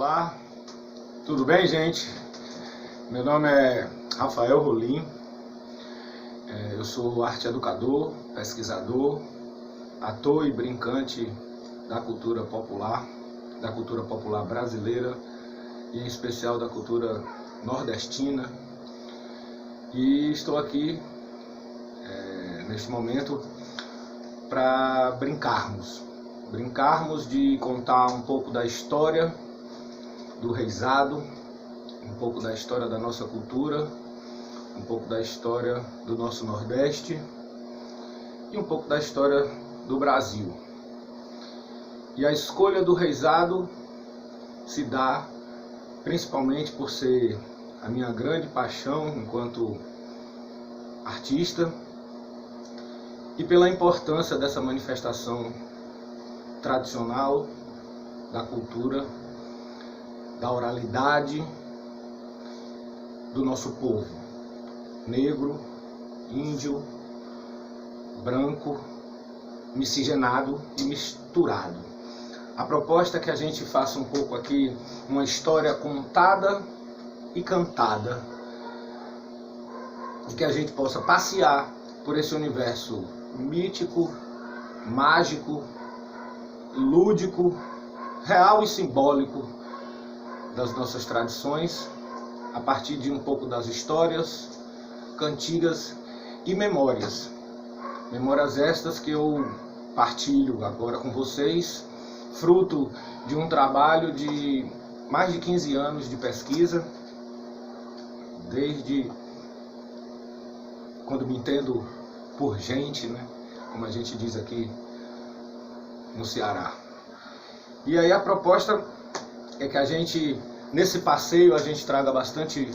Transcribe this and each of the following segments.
Olá, tudo bem, gente? Meu nome é Rafael Rolim, eu sou arte educador, pesquisador, ator e brincante da cultura popular brasileira e em especial da cultura nordestina. E estou aqui neste momento para brincarmos de contar um pouco da história do reizado, um pouco da história da nossa cultura, um pouco da história do nosso Nordeste e um pouco da história do Brasil. E a escolha do reizado se dá principalmente por ser a minha grande paixão enquanto artista e pela importância dessa manifestação tradicional da cultura, da oralidade do nosso povo, negro, índio, branco, miscigenado e misturado. A proposta é que a gente faça um pouco aqui uma história contada e cantada, e que a gente possa passear por esse universo mítico, mágico, lúdico, real e simbólico das nossas tradições, a partir de um pouco das histórias, cantigas e memórias. Memórias estas que eu partilho agora com vocês, fruto de um trabalho de mais de 15 anos de pesquisa, desde quando me entendo por gente, né? Como a gente diz aqui no Ceará. E aí a proposta é que a gente, nesse passeio, a gente traga bastante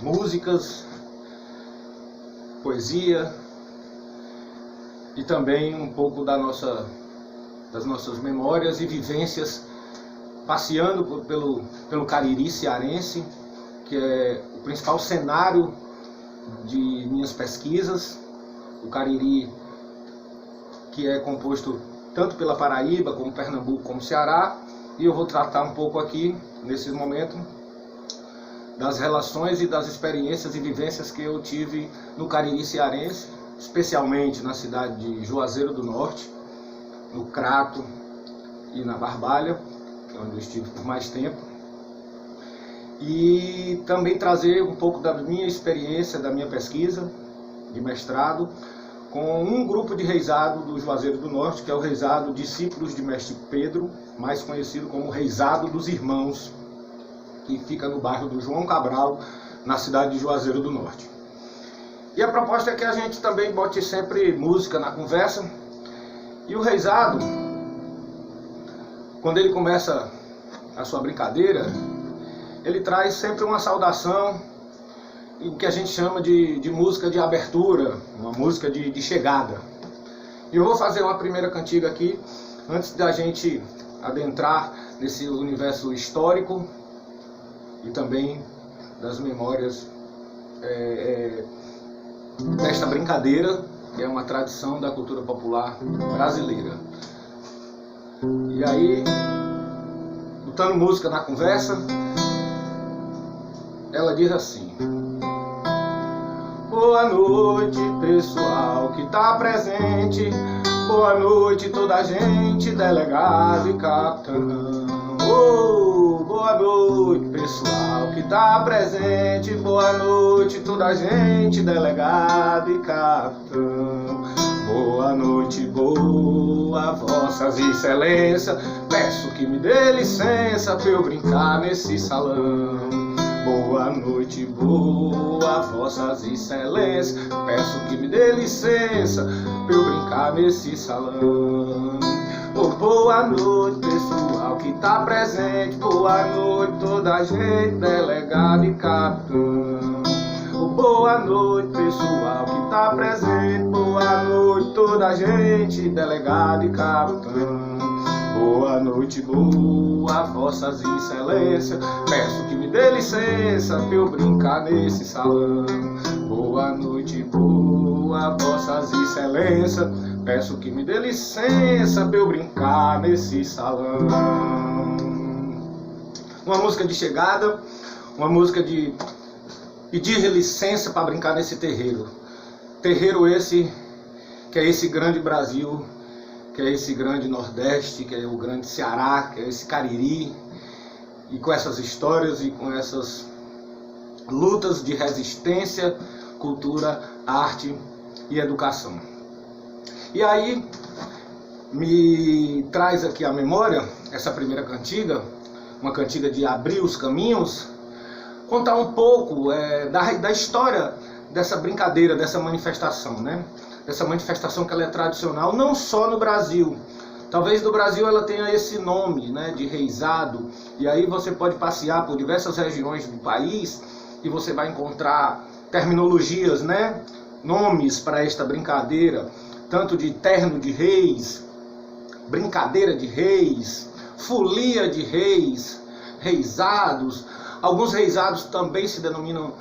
músicas, poesia e também um pouco das nossas memórias e vivências, passeando pelo Cariri cearense, que é o principal cenário de minhas pesquisas. O Cariri, que é composto tanto pela Paraíba, como Pernambuco, como Ceará, e eu vou tratar um pouco aqui, nesse momento, das relações e das experiências e vivências que eu tive no Cariri cearense, especialmente na cidade de Juazeiro do Norte, no Crato e na Barbalha, que é onde eu estive por mais tempo, e também trazer um pouco da minha experiência, da minha pesquisa de mestrado, com um grupo de reizado do Juazeiro do Norte, que é o reizado Discípulos de Mestre Pedro, mais conhecido como Reizado dos Irmãos, que fica no bairro do João Cabral, na cidade de Juazeiro do Norte. E a proposta é que a gente também bote sempre música na conversa. E o reizado, quando ele começa a sua brincadeira, ele traz sempre uma saudação, o que a gente chama de música de abertura, uma música de chegada. E eu vou fazer uma primeira cantiga aqui, antes da gente adentrar nesse universo histórico e também das memórias desta brincadeira, que é uma tradição da cultura popular brasileira. E aí, botando música na conversa, ela diz assim: boa noite, pessoal que tá presente. Boa noite, toda a gente, delegado e capitão. Oh, boa noite, pessoal que tá presente. Boa noite, toda a gente, delegado e capitão. Boa noite, boa, vossas excelências. Peço que me dê licença pra eu brincar nesse salão. Boa noite, boa, vossas excelências. Peço que me dê licença pra eu brincar nesse salão. Oh, boa noite, pessoal que tá presente. Boa noite, toda a gente, delegado e capitão. Oh, boa noite, pessoal que tá presente. Boa noite, toda a gente, delegado e capitão. Boa noite, boa, vossas excelências. Peço que me dê licença pra eu brincar nesse salão. Boa noite, boa, vossas excelências. Peço que me dê licença pra eu brincar nesse salão. Uma música de chegada, uma música de pedir licença para brincar nesse terreiro. Terreiro esse, que é esse grande Brasil, que é esse grande Nordeste, que é o grande Ceará, que é esse Cariri, e com essas histórias e com essas lutas de resistência, cultura, arte e educação. E aí me traz aqui à memória essa primeira cantiga, uma cantiga de abrir os caminhos, contar um pouco da história dessa brincadeira, dessa manifestação, né? Dessa manifestação que ela é tradicional, não só no Brasil. Talvez no Brasil ela tenha esse nome, né, de reizado, e aí você pode passear por diversas regiões do país e você vai encontrar terminologias, né, nomes para esta brincadeira, tanto de terno de reis, brincadeira de reis, folia de reis, reizados. Alguns reizados também se denominam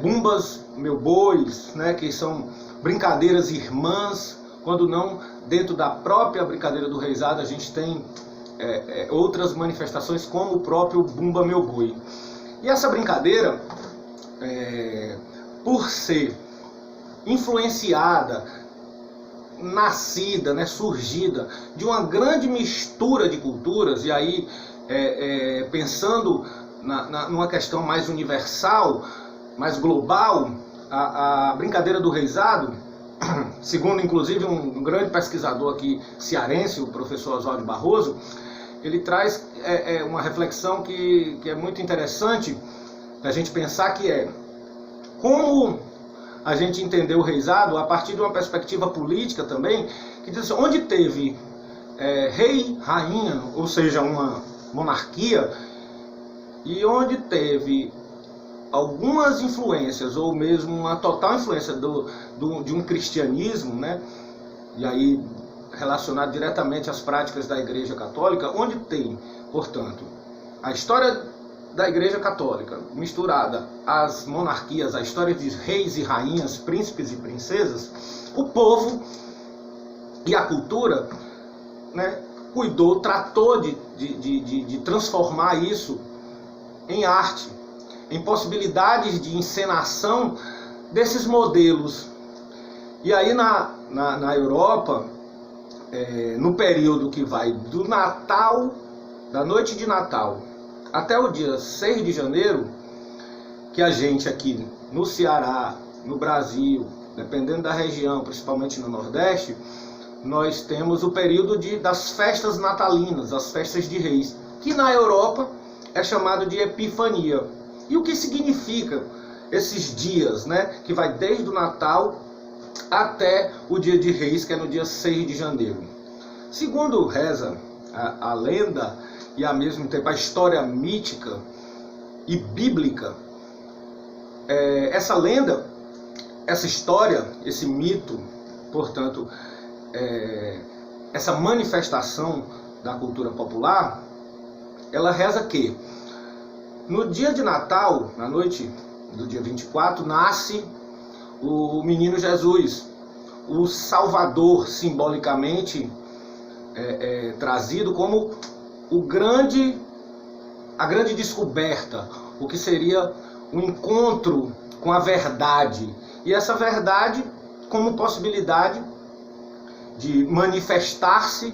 bumbas meu bois, né, que são brincadeiras irmãs, quando não, dentro da própria brincadeira do reizado a gente tem outras manifestações como o próprio bumba meu boi. E essa brincadeira, por ser influenciada, nascida, né, surgida de uma grande mistura de culturas, e aí pensando numa questão mais universal, mais global, a brincadeira do reizado, segundo inclusive um grande pesquisador aqui cearense, o professor Oswaldo Barroso, ele traz uma reflexão que é muito interessante a gente pensar, que é como a gente entender o reizado a partir de uma perspectiva política também, que diz assim, onde teve rei, rainha, ou seja, uma monarquia, e onde teve algumas influências, ou mesmo uma total influência de um cristianismo, né? E aí relacionado diretamente às práticas da Igreja Católica, onde tem, portanto, a história da Igreja Católica misturada às monarquias, a história de reis e rainhas, príncipes e princesas, o povo e a cultura, né, tratou de transformar isso em arte, em possibilidades de encenação desses modelos. E aí na Europa, no período que vai do Natal, da noite de Natal, até o dia 6 de janeiro, que a gente aqui no Ceará, no Brasil, dependendo da região, principalmente no Nordeste, nós temos o período das festas natalinas, as festas de reis, que na Europa é chamado de Epifania. E o que significa esses dias, né? Que vai desde o Natal até o dia de Reis, que é no dia 6 de janeiro. Segundo reza a lenda e ao mesmo tempo a história mítica e bíblica, essa lenda, essa história, esse mito, portanto, essa manifestação da cultura popular, ela reza que no dia de Natal, na noite do dia 24, nasce o menino Jesus, o Salvador, simbolicamente trazido como a grande descoberta, o que seria o encontro com a verdade. E essa verdade como possibilidade de manifestar-se,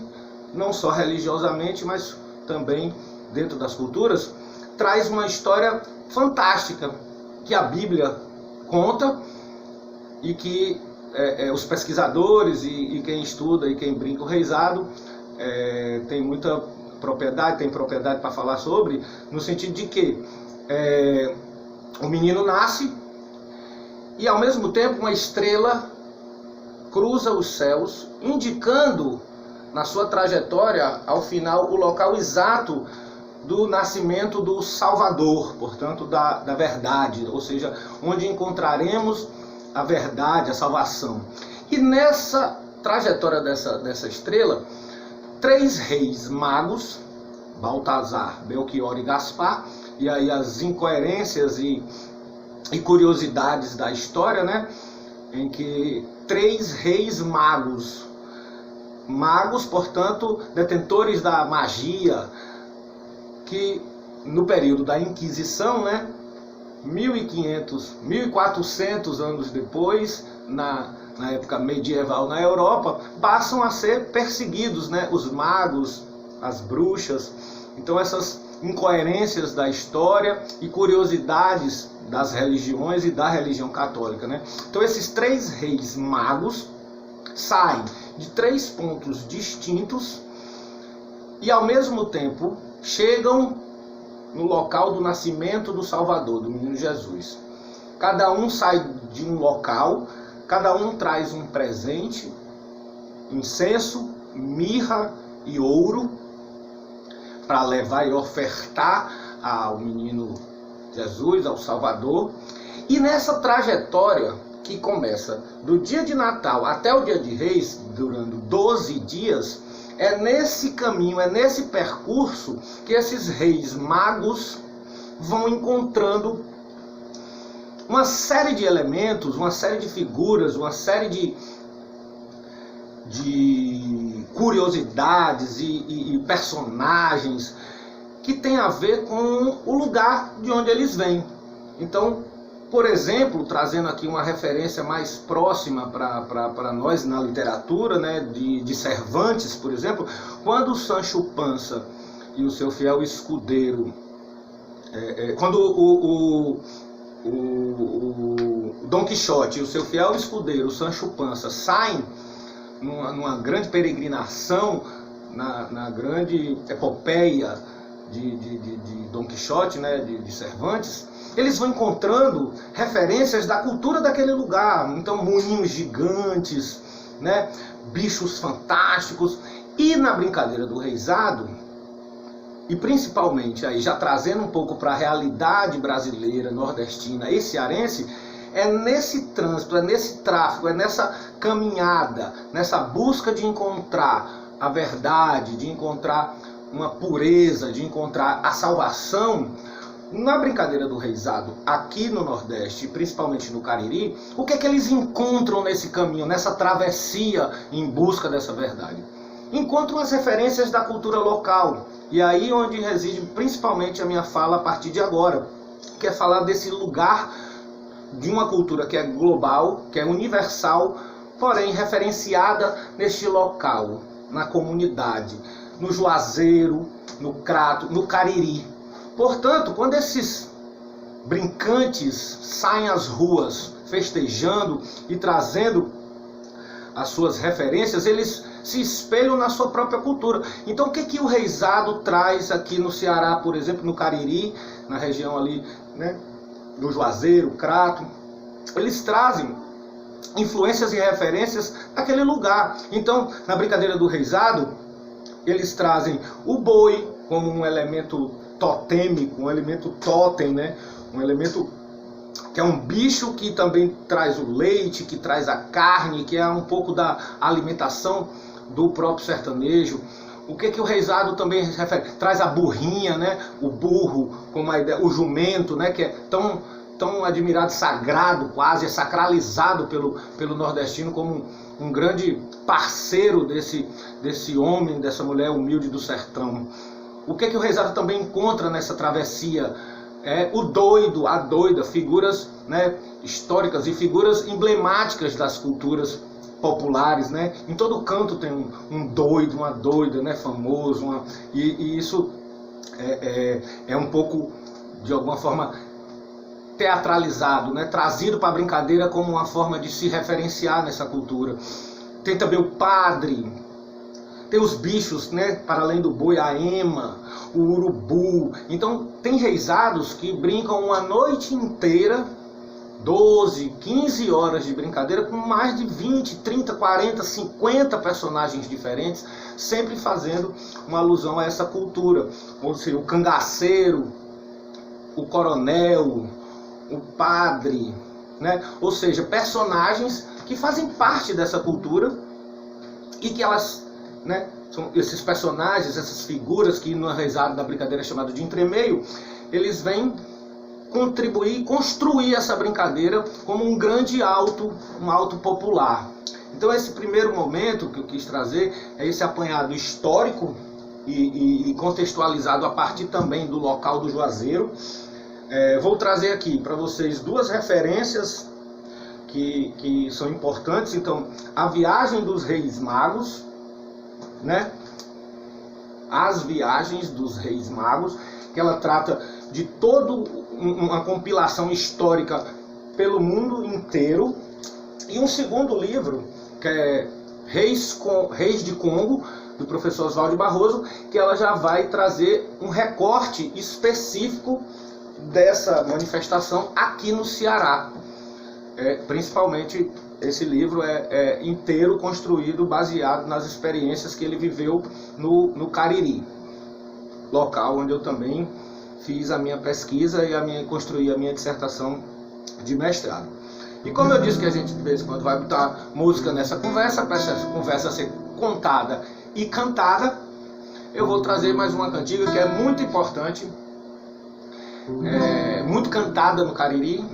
não só religiosamente, mas também dentro das culturas, traz uma história fantástica que a Bíblia conta e que os pesquisadores e quem estuda e quem brinca o reizado tem muita propriedade para falar sobre, no sentido de que o menino nasce e ao mesmo tempo uma estrela cruza os céus, indicando na sua trajetória, ao final, o local exato do nascimento do Salvador, portanto, da verdade, ou seja, onde encontraremos a verdade, a salvação. E nessa trajetória dessa estrela, 3 reis magos, Baltazar, Belchior e Gaspar, e aí as incoerências e curiosidades da história, né, em que 3 reis magos, portanto, detentores da magia, que no período da Inquisição, né, 1500, 1400 anos depois, na época medieval na Europa, passam a ser perseguidos, né, os magos, as bruxas. Então essas incoerências da história e curiosidades das religiões e da religião católica, né? Então esses 3 reis magos saem de 3 pontos distintos e ao mesmo tempo chegam no local do nascimento do Salvador, do menino Jesus. Cada um sai de um local, cada um traz um presente, incenso, mirra e ouro, para levar e ofertar ao menino Jesus, ao Salvador. E nessa trajetória que começa do dia de Natal até o dia de Reis, durando 12 dias, é nesse caminho, é nesse percurso que esses reis magos vão encontrando uma série de elementos, uma série de figuras, uma série de curiosidades e personagens que tem a ver com o lugar de onde eles vêm. Então, por exemplo, trazendo aqui uma referência mais próxima para nós na literatura, né, de Cervantes, por exemplo, quando o Sancho Panza e o seu fiel escudeiro, quando o Dom Quixote e o seu fiel escudeiro, Sancho Panza, saem numa grande peregrinação, na grande epopeia de Dom Quixote, né, de Cervantes, eles vão encontrando referências da cultura daquele lugar. Então, moinhos gigantes, né, bichos fantásticos. E na brincadeira do reisado, e principalmente aí já trazendo um pouco para a realidade brasileira, nordestina e cearense, é nesse trânsito, é nesse tráfego, é nessa caminhada, nessa busca de encontrar a verdade, de encontrar uma pureza, de encontrar a salvação. Na brincadeira do reisado, aqui no Nordeste, principalmente no Cariri, o que é que eles encontram nesse caminho, nessa travessia em busca dessa verdade? Encontram as referências da cultura local. E aí onde reside principalmente a minha fala a partir de agora, que é falar desse lugar de uma cultura que é global, que é universal, porém referenciada neste local, na comunidade, no Juazeiro, no Crato, no Cariri. Portanto, quando esses brincantes saem às ruas festejando e trazendo as suas referências, eles se espelham na sua própria cultura. Então o que o reisado traz aqui no Ceará, por exemplo, no Cariri, na região ali, né, do Juazeiro, Crato? Eles trazem influências e referências daquele lugar. Então, na brincadeira do reisado, eles trazem o boi como um elemento totêmico, um elemento totem, né? Um elemento que é um bicho que também traz o leite, que traz a carne, que é um pouco da alimentação do próprio sertanejo. O que o reisado também refere? Traz a burrinha, né? O burro, como a ideia, o jumento, né? Que é tão admirado, sagrado quase, é sacralizado pelo nordestino como um grande parceiro desse homem, dessa mulher humilde do sertão. O que o reisado também encontra nessa travessia? É o doido, a doida, figuras, né, históricas e figuras emblemáticas das culturas populares, né? Em todo canto tem um doido, uma doida, né, famoso, e isso é um pouco, de alguma forma, teatralizado, né? Trazido para a brincadeira como uma forma de se referenciar nessa cultura. Tem também o padre, tem os bichos, né, para além do boi, a ema, o urubu. Então tem reisados que brincam uma noite inteira, 12, 15 horas de brincadeira, com mais de 20, 30, 40, 50 personagens diferentes, sempre fazendo uma alusão a essa cultura. Ou seja, o cangaceiro, o coronel, o padre, né? Ou seja, personagens que fazem parte dessa cultura e que elas, né, são esses personagens, essas figuras que no reisado da brincadeira é chamado de entremeio, eles vêm contribuir, construir essa brincadeira como um grande alto popular. Então esse primeiro momento que eu quis trazer é esse apanhado histórico e contextualizado a partir também do local do Juazeiro. Vou trazer aqui para vocês duas referências que são importantes. Então, a Viagem dos Reis Magos, né? As Viagens dos Reis Magos, que ela trata de toda uma compilação histórica pelo mundo inteiro. E um segundo livro, que é Reis de Congo, do professor Oswaldo Barroso, que ela já vai trazer um recorte específico dessa manifestação aqui no Ceará. Principalmente esse livro é inteiro construído baseado nas experiências que ele viveu no Cariri, local onde eu também fiz a minha pesquisa e construí a minha dissertação de mestrado. E como eu disse que a gente de vez em quando vai botar música nessa conversa, para essa conversa ser contada e cantada, eu vou trazer mais uma cantiga que é muito importante, muito cantada no Cariri,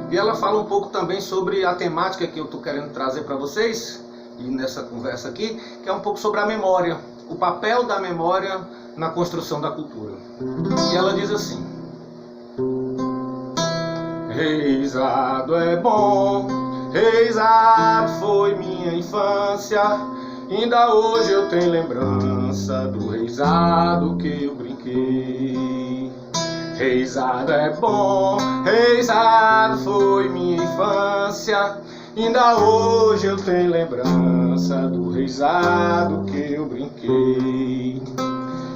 e ela fala um pouco também sobre a temática que eu estou querendo trazer para vocês, e nessa conversa aqui, que é um pouco sobre a memória, o papel da memória na construção da cultura. E ela diz assim: reizado é bom, reizado foi minha infância, ainda hoje eu tenho lembrança do reizado que eu brinquei. Reizado é bom, reizado foi minha infância, ainda hoje eu tenho lembrança do reizado que eu brinquei.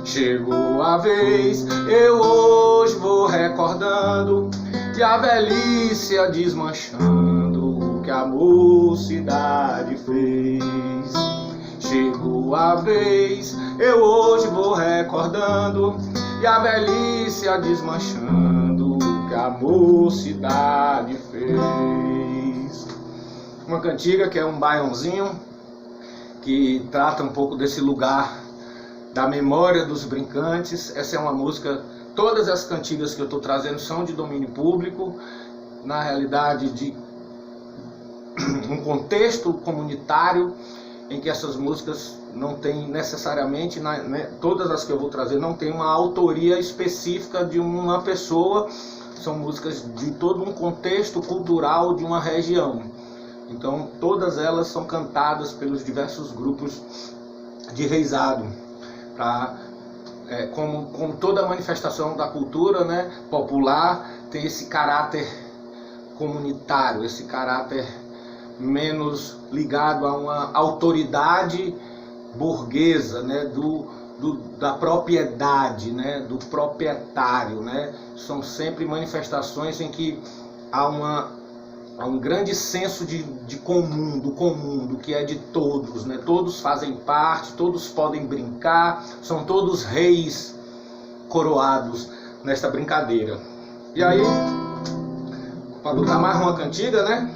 Chegou a vez, eu hoje vou recordando, e a velhice a desmanchando o que a mocidade fez. Chegou a vez, eu hoje vou recordando, e a velhice a desmanchando o que a mocidade fez. Uma cantiga que é um baiãozinho, que trata um pouco desse lugar da memória dos brincantes. Essa é uma música, todas as cantigas que eu estou trazendo são de domínio público, na realidade de um contexto comunitário, em que essas músicas não tem necessariamente, todas as que eu vou trazer não tem uma autoria específica de uma pessoa, são músicas de todo um contexto cultural de uma região. Então todas elas são cantadas pelos diversos grupos de reizado, como toda manifestação da cultura, né, popular, tem esse caráter comunitário, esse caráter menos ligado a uma autoridade burguesa, né, da propriedade, né, do proprietário, né. São sempre manifestações em que há um grande senso de comum, do que é de todos, né. Todos fazem parte, todos podem brincar, são todos reis coroados nesta brincadeira. E aí, para botar mais uma cantiga, né,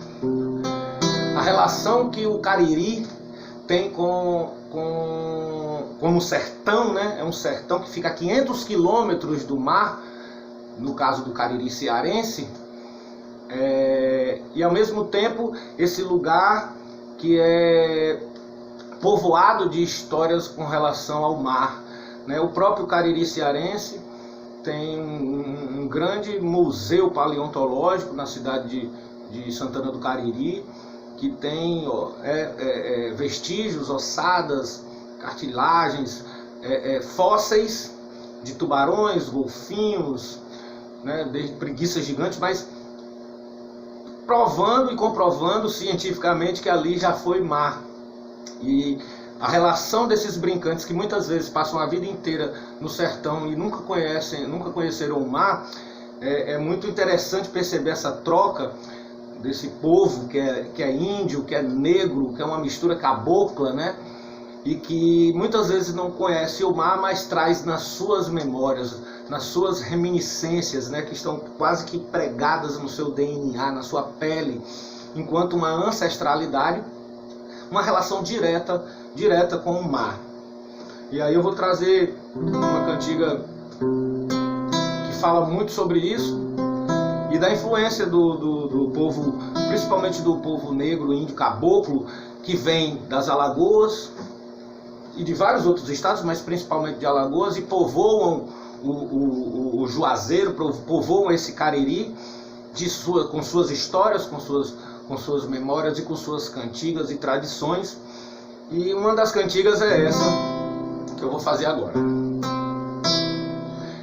a relação que o Cariri tem com o sertão, né? É um sertão que fica a 500 quilômetros do mar, no caso do Cariri cearense, e ao mesmo tempo esse lugar que é povoado de histórias com relação ao mar, né? O próprio Cariri cearense tem um grande museu paleontológico na cidade de Santana do Cariri, que tem vestígios, ossadas, cartilagens, fósseis de tubarões, golfinhos, né, desde preguiças gigantes, mas provando e comprovando cientificamente que ali já foi mar. E a relação desses brincantes que muitas vezes passam a vida inteira no sertão e nunca conheceram o mar, é muito interessante perceber essa troca desse povo que é índio, que é negro, que é uma mistura cabocla, né? E que muitas vezes não conhece o mar, mas traz nas suas memórias, nas suas reminiscências, né? Que estão quase que pregadas no seu DNA, na sua pele, enquanto uma ancestralidade, uma relação direta com o mar. E aí eu vou trazer uma cantiga que fala muito sobre isso, e da influência do povo, principalmente do povo negro, índio, caboclo, que vem das Alagoas, e de vários outros estados, mas principalmente de Alagoas, e povoam o Juazeiro, povoam esse Cariri com suas histórias, com suas memórias e com suas cantigas e tradições. E uma das cantigas é essa que eu vou fazer agora.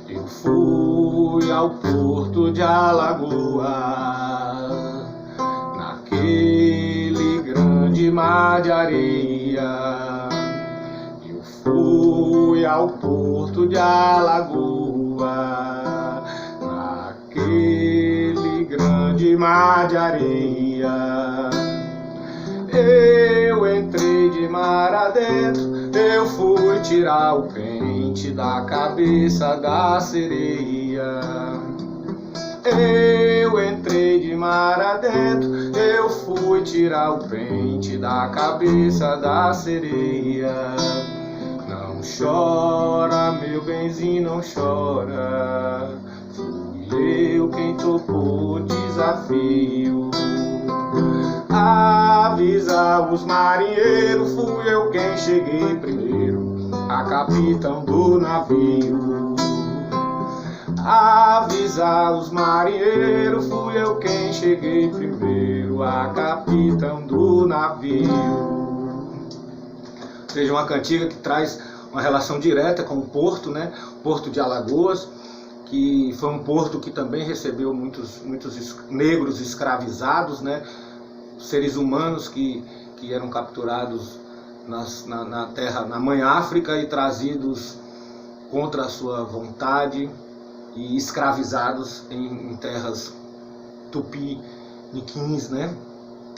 Eu fui ao porto de Alagoas, naquele grande mar de areia. Eu fui ao porto de Alagoas, naquele grande mar de areia. Eu entrei de mar adentro, eu fui tirar o pente da cabeça da sereia. Eu entrei de mar adentro, eu fui tirar o pente da cabeça da sereia. Não chora, meu benzinho, não chora, fui eu quem topou o desafio. Avisar os marinheiros, fui eu quem cheguei primeiro, a capitão do navio. Avisar os marinheiros, fui eu quem cheguei primeiro, a capitão do navio. Ou seja, uma cantiga que traz uma relação direta com o porto, né? Porto de Alagoas, que foi um porto que também recebeu muitos negros escravizados, né? Seres humanos que eram capturados na terra, na mãe África, e trazidos contra a sua vontade e escravizados em terras tupiniquins, né?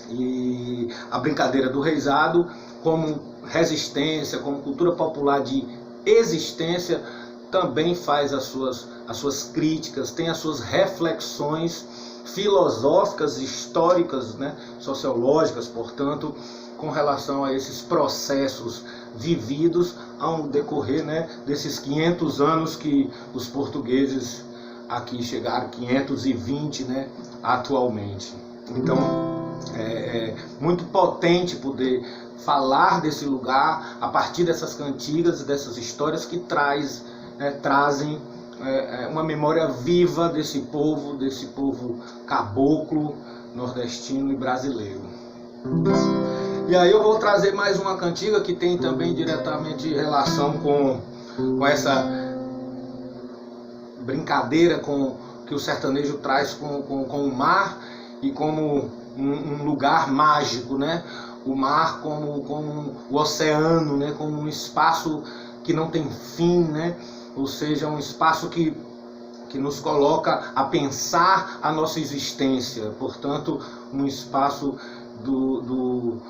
E a brincadeira do reisado como resistência, como cultura popular de existência, também faz as suas críticas, tem as suas reflexões filosóficas, históricas, né, sociológicas, portanto, com relação a esses processos vividos ao decorrer, né, desses 500 anos que os portugueses aqui chegaram, 520, né, atualmente. Então, é muito potente poder falar desse lugar a partir dessas cantigas e dessas histórias que trazem uma memória viva desse povo caboclo, nordestino e brasileiro. E aí eu vou trazer mais uma cantiga que tem também diretamente relação com essa brincadeira que o sertanejo traz com o mar e como um lugar mágico, né? O mar como o oceano, né? Como um espaço que não tem fim, né? Ou seja, um espaço que nos coloca a pensar a nossa existência. Portanto, um espaço do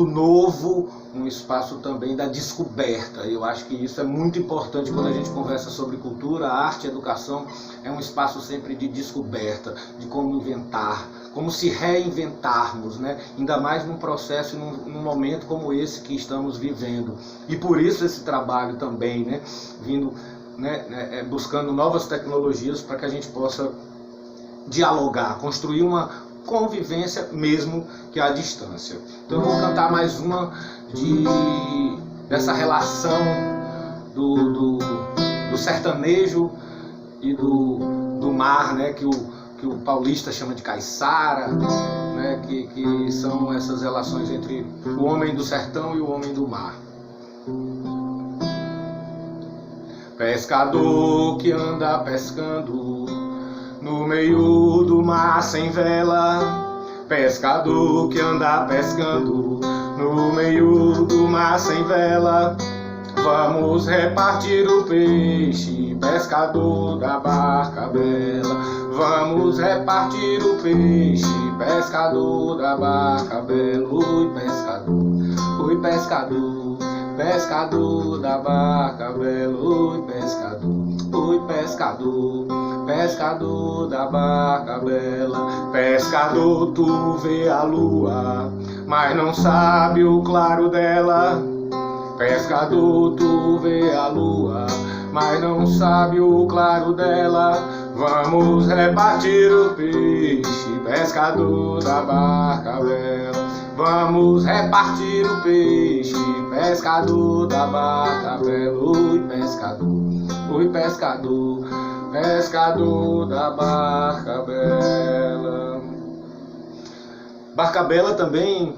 novo, um espaço também da descoberta. Eu acho que isso é muito importante quando a gente conversa sobre cultura, arte, educação. É um espaço sempre de descoberta, de como inventar, como se reinventarmos, né? Ainda mais num processo, num momento como esse que estamos vivendo. E por isso esse trabalho também, né? Vindo, né, buscando novas tecnologias para que a gente possa dialogar, construir uma convivência mesmo que à distância. Então eu vou cantar mais uma dessa relação do sertanejo e do mar, né, que o paulista chama de caiçara, né, que são essas relações entre o homem do sertão e o homem do mar. Pescador que anda pescando no meio do mar sem vela, pescador que anda pescando no meio do mar sem vela, vamos repartir o peixe, pescador da barca bela, vamos repartir o peixe, pescador da barca bela. Oi pescador, pescador da barca bela, oi pescador, pescador da barca bela. Pescador, tu vê a lua, mas não sabe o claro dela. Pescador, tu vê a lua, mas não sabe o claro dela. Vamos repartir o peixe, pescador da barca bela. Vamos repartir o peixe, pescador da barca bela. Oi, pescador, pescador da barca bela. Barca bela também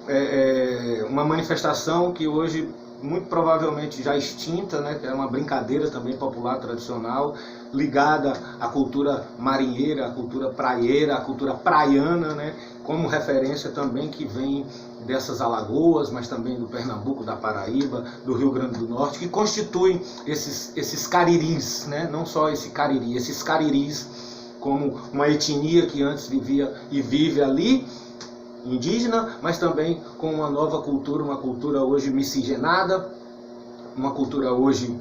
é uma manifestação que hoje muito provavelmente já extinta, né? Que é uma brincadeira também popular, tradicional, ligada à cultura marinheira, à cultura praieira, à cultura praiana, né? Como referência também que vem dessas Alagoas, mas também do Pernambuco, da Paraíba, do Rio Grande do Norte, que constituem esses cariris, né? Não só esse cariri, esses cariris como uma etnia que antes vivia e vive ali, indígena, mas também com uma nova cultura, uma cultura hoje miscigenada, uma cultura hoje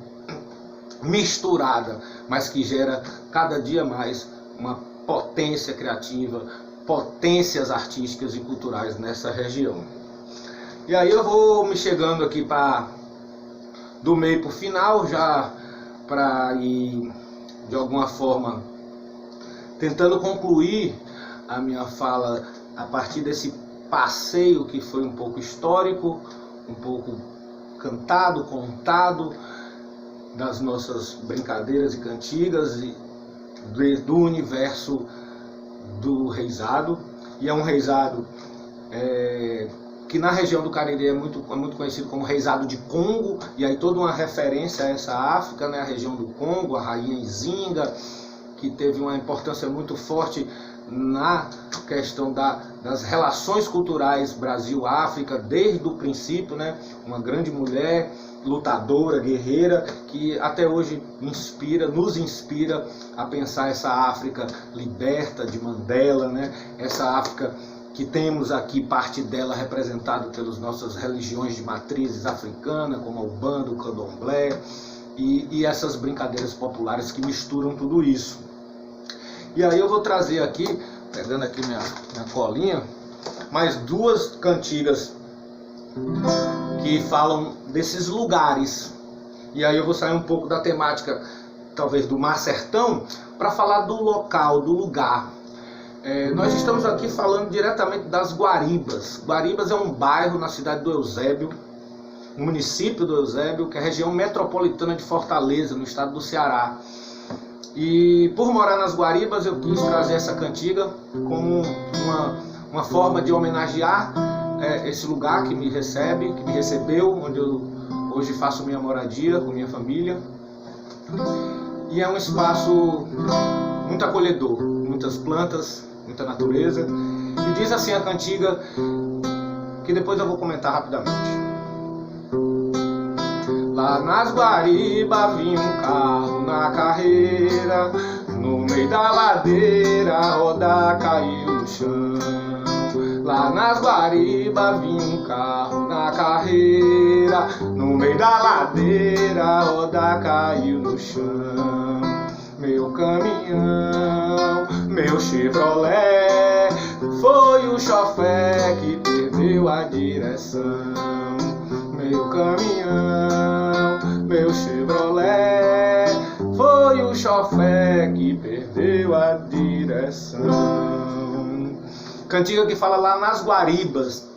misturada, mas que gera cada dia mais uma potência criativa, potências artísticas e culturais nessa região. E aí eu vou me chegando aqui do meio para o final, já para ir de alguma forma tentando concluir a minha fala a partir desse passeio que foi um pouco histórico, um pouco cantado, contado, das nossas brincadeiras e cantigas e do universo do reizado. E é um reizado que na região do Cariri é muito conhecido como reizado de Congo, e aí toda uma referência a essa África, né, a região do Congo, a rainha Nzinga, que teve uma importância muito forte na questão das relações culturais Brasil-África desde o princípio, né? Uma grande mulher, lutadora, guerreira, que até hoje nos inspira a pensar essa África liberta de Mandela, né? Essa África que temos aqui parte dela representada pelas nossas religiões de matrizes africanas, como a Umbanda, o Candomblé, e essas brincadeiras populares que misturam tudo isso. E aí eu vou trazer aqui, pegando aqui minha colinha, mais duas cantigas que falam desses lugares. E aí eu vou sair um pouco da temática, talvez do Mar Sertão, para falar do local, do lugar. Nós estamos aqui falando diretamente das Guaribas. Guaribas é um bairro na cidade do Eusébio, no município do Eusébio, que é a região metropolitana de Fortaleza, no estado do Ceará. E por morar nas Guaribas, eu quis trazer essa cantiga como uma forma de homenagear esse lugar que me recebeu, onde eu hoje faço minha moradia com minha família. E é um espaço muito acolhedor, muitas plantas, muita natureza. E diz assim a cantiga, que depois eu vou comentar rapidamente. Lá nas Guaribas vinha um carro na carreira, no meio da ladeira a roda caiu no chão. Lá nas Guaribas vinha um carro na carreira, no meio da ladeira a roda caiu no chão. Meu caminhão, meu Chevrolet, foi o chofé que perdeu a direção. Meu caminhão, meu Chevrolet, foi o chofé que perdeu a direção. Cantiga que fala lá nas Guaribas,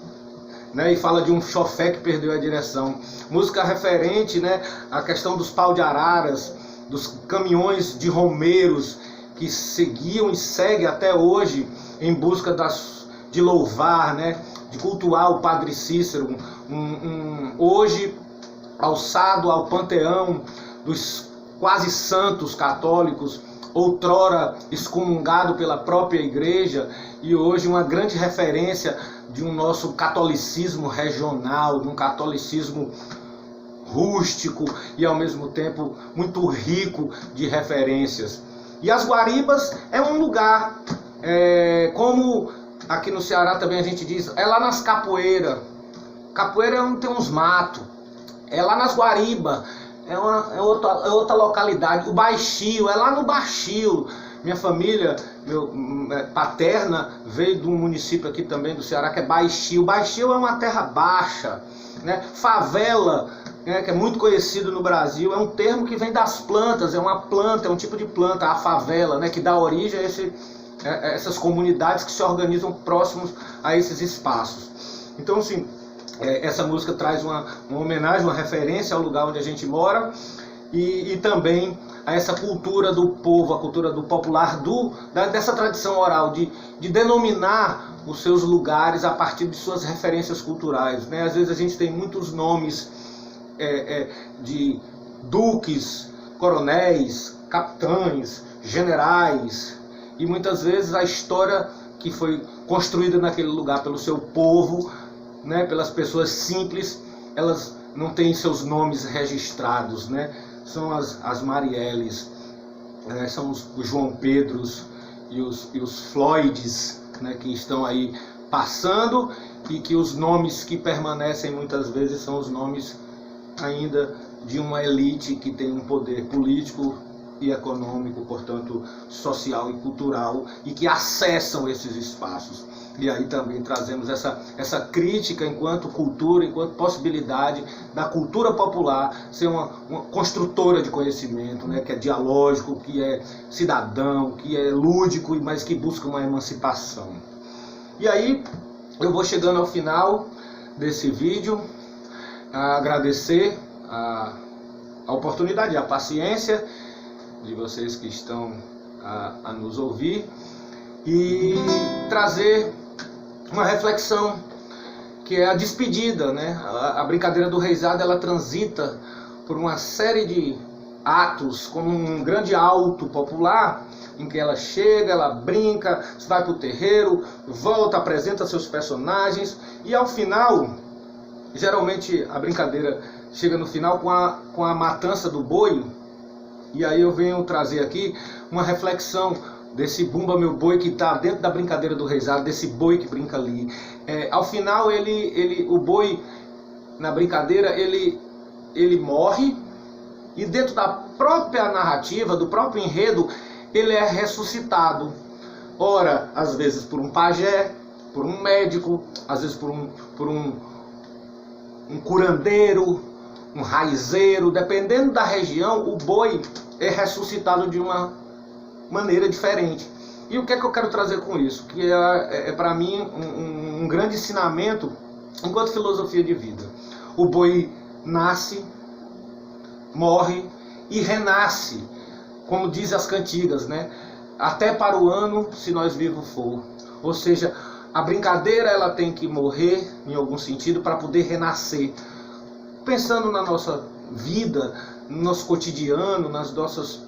né, e fala de um chofé que perdeu a direção. Música referente, né, à questão dos pau-de-araras, dos caminhões de romeiros que seguiam e seguem até hoje em busca de louvar, né, de cultuar o Padre Cícero, hoje alçado ao panteão dos quase santos católicos, outrora excomungado pela própria igreja, e hoje uma grande referência de um nosso catolicismo regional, de um catolicismo rústico e ao mesmo tempo muito rico de referências. E as Guaribas é um lugar, como aqui no Ceará também a gente diz, é lá nas capoeiras. Capoeira é onde tem uns matos, é lá nas Guaribas, é outra localidade. O Baixio, é lá no Baixio. Minha família paterna veio de um município aqui também do Ceará que é Baixio. Baixio é uma terra baixa, né? Favela, né, que é muito conhecido no Brasil, é um termo que vem das plantas, é uma planta, é um tipo de planta, a favela, né, que dá origem a essas comunidades que se organizam próximos a esses espaços. Então, assim, essa música traz uma homenagem, uma referência ao lugar onde a gente mora e também a essa cultura do povo, a cultura do popular, dessa tradição oral de denominar os seus lugares a partir de suas referências culturais, né? Às vezes a gente tem muitos nomes de duques, coronéis, capitães, generais, e muitas vezes a história que foi construída naquele lugar pelo seu povo, né, pelas pessoas simples, elas não têm seus nomes registrados, né? São as Marielles, são os João Pedros e os Floyds, né, que estão aí passando, e que os nomes que permanecem muitas vezes são os nomes ainda de uma elite que tem um poder político e econômico, portanto social e cultural, e que acessam esses espaços. E aí também trazemos essa crítica enquanto cultura, enquanto possibilidade da cultura popular ser uma construtora de conhecimento, né, que é dialógico, que é cidadão, que é lúdico, mas que busca uma emancipação. E aí eu vou chegando ao final desse vídeo, a agradecer a oportunidade, a paciência de vocês que estão a nos ouvir, e trazer uma reflexão que é a despedida, né? A brincadeira do Reisado, ela transita por uma série de atos, como um grande auto popular, em que ela chega, ela brinca, vai para o terreiro, volta, apresenta seus personagens, e ao final, geralmente a brincadeira chega no final com a matança do boi. E aí eu venho trazer aqui uma reflexão desse Bumba Meu Boi que está dentro da brincadeira do Reisado, desse boi que brinca ali. Ao final, o boi, na brincadeira, ele morre, e dentro da própria narrativa, do próprio enredo, ele é ressuscitado. Ora, às vezes por um pajé, por um médico, às vezes por um curandeiro, um raizeiro, dependendo da região, o boi é ressuscitado de uma maneira diferente. E o que é que eu quero trazer com isso? Que é para mim um grande ensinamento enquanto filosofia de vida. O boi nasce, morre e renasce, como diz as cantigas, né? Até para o ano, se nós vivos for. Ou seja, a brincadeira ela tem que morrer em algum sentido para poder renascer. Pensando na nossa vida, no nosso cotidiano, nas nossas,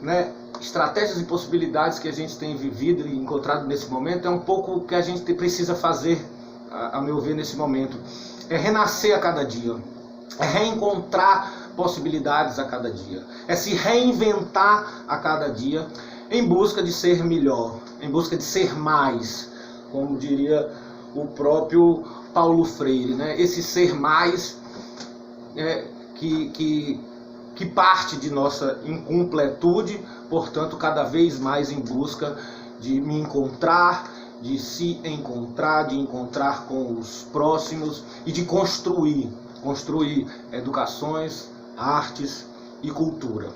né, estratégias e possibilidades que a gente tem vivido e encontrado nesse momento, é um pouco o que a gente precisa fazer, a meu ver, nesse momento. É renascer a cada dia, é reencontrar possibilidades a cada dia, é se reinventar a cada dia em busca de ser melhor, em busca de ser mais, como diria o próprio Paulo Freire, né? Esse ser mais que parte de nossa incompletude, portanto cada vez mais em busca de me encontrar, de se encontrar, de encontrar com os próximos e de construir educações, artes e cultura.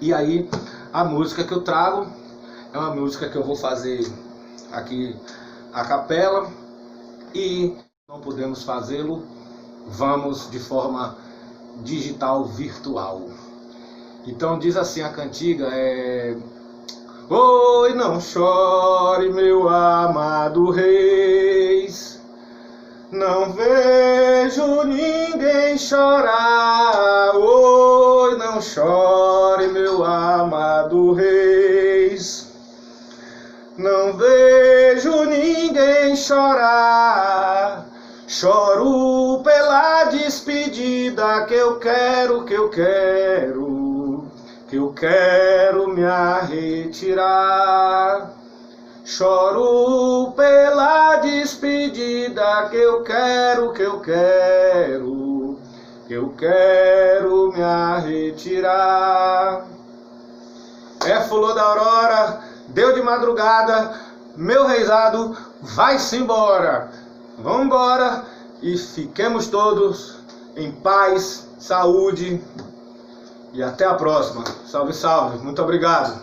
E aí a música que eu trago é uma música que eu vou fazer aqui a capela, e não podemos fazê-lo, vamos de forma digital, virtual. Então diz assim a cantiga, oi, não chore, meu amado Reis, não vejo ninguém chorar. Oi, não chore, meu amado Reis, não vejo ninguém chorar. Choro pela despedida que eu quero me retirar. Choro pela despedida que eu quero me retirar. Fulô da aurora, deu de madrugada, meu reisado vai-se embora. Vamos embora e fiquemos todos em paz, saúde, e até a próxima. Salve, salve. Muito obrigado.